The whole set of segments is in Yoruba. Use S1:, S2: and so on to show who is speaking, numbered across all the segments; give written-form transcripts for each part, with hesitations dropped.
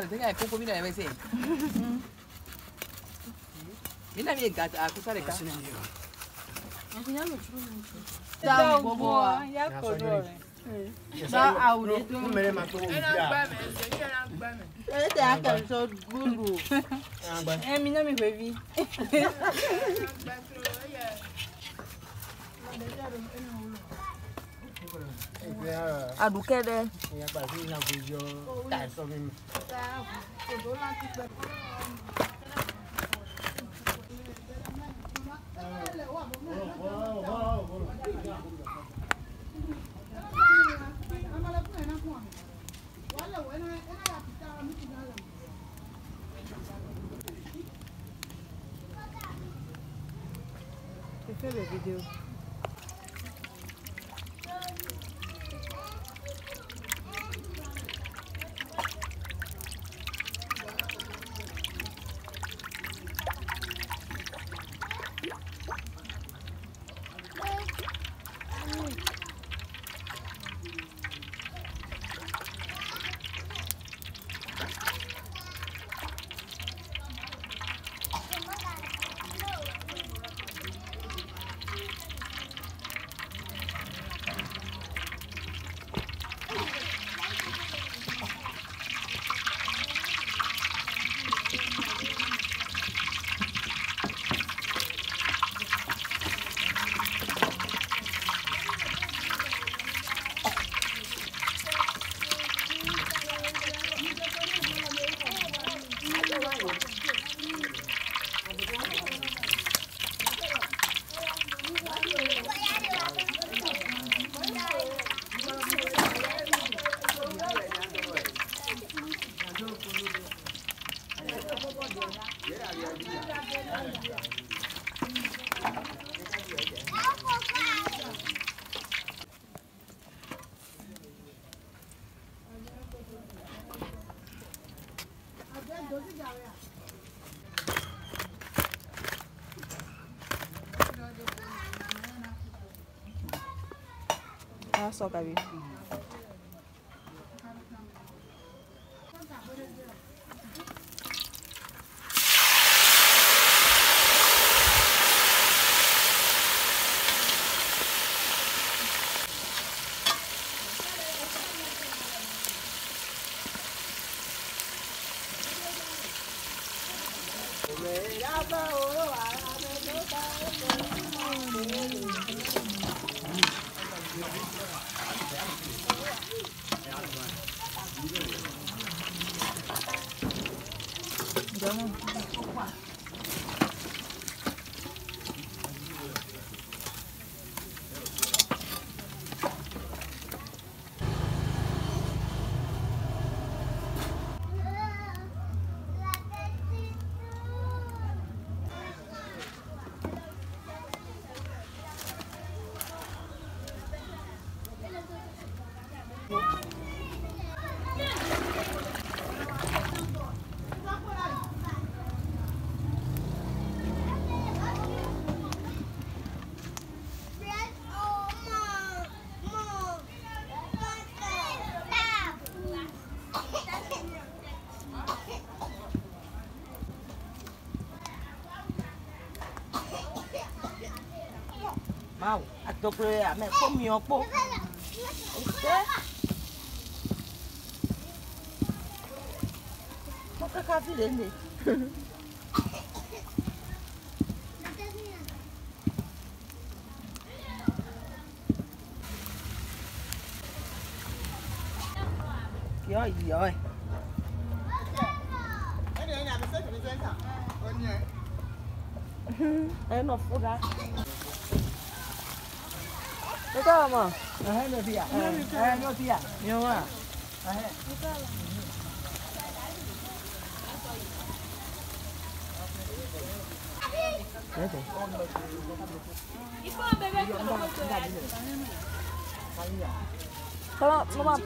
S1: Tenga poco mira me sei. Mina mi gata akusale ka.
S2: Da bobo ya kodore. Da aure to.
S3: Mere ma to.
S2: E te aka so gulu. Mi na mi bevi. Adukede.
S3: Ya pa si na bujo. Ta so mi.
S2: Je fais la vidéo. Ah, só cabe.
S1: Mau, atokle ame komi opo. Moka kafi lende. Yo. No fuga. Ito mo. No dia. No dia. Yo ma. Come on.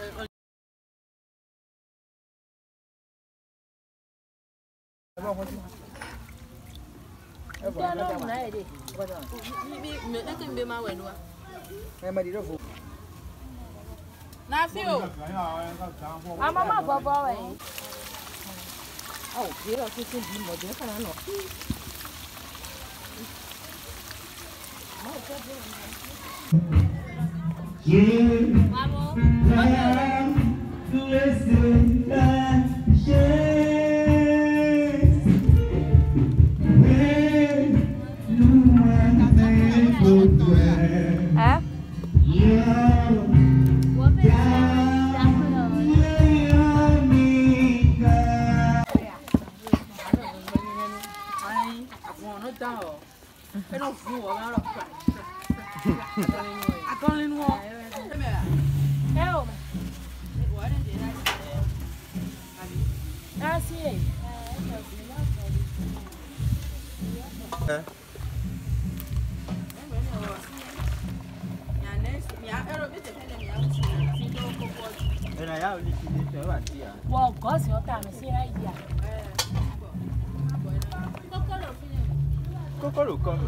S4: Well, gosh, your time is here.
S1: Coco come.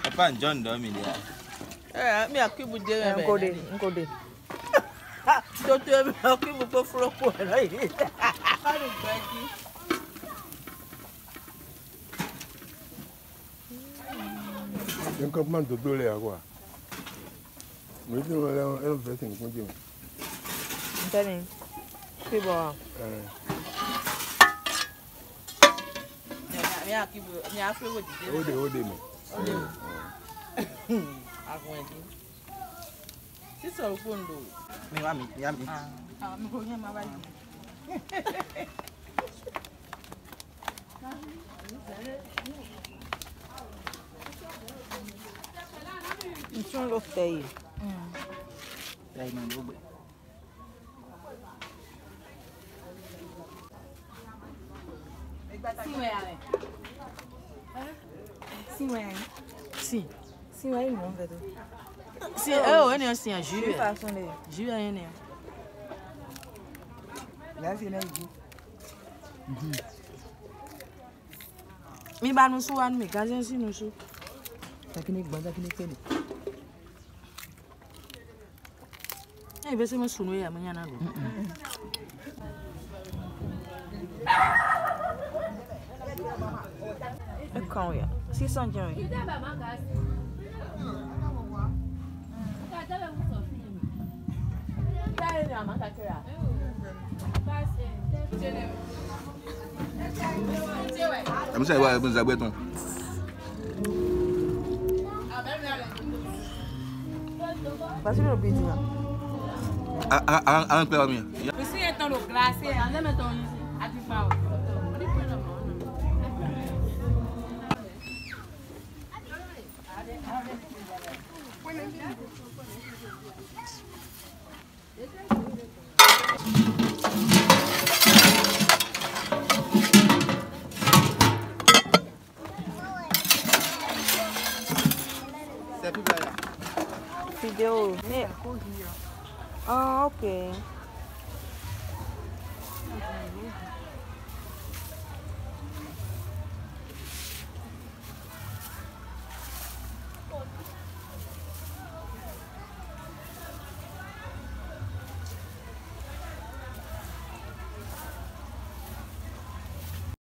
S5: Papa John Domi there.
S2: Me akibu de.
S1: Nkode.
S2: Toto me akibu ko furo ko right. Ari gaji.
S3: Un campement de dolé à quoi? Mais tu vas aller en fait, c'est continue.
S1: Entendem? Que bom.
S2: Me akibu, me afrigo de.
S3: Ode me.
S2: Agwedi. Sisa ukondo.
S5: Me wami.
S2: Me ko nyama ba.
S1: Isso não gostei.
S5: Dai man do.
S1: Sim, aí não, velho.
S2: Si eu ene assim a
S1: Que façam dele?
S2: Ju ene.
S1: Lá se não é.
S2: Mi ba no so wan mi gazen si no so.
S1: Takini gbanda kini kene.
S2: E be se mo sunu ya mo nyana go.
S1: É com ya. Se são de onde?
S5: I'm saying why happens agbeton.
S1: Parce que le bidou.
S5: I play with me.
S2: Si etan lo glacé, ande meton ici. A tu pa.
S1: Video. Ah, ok.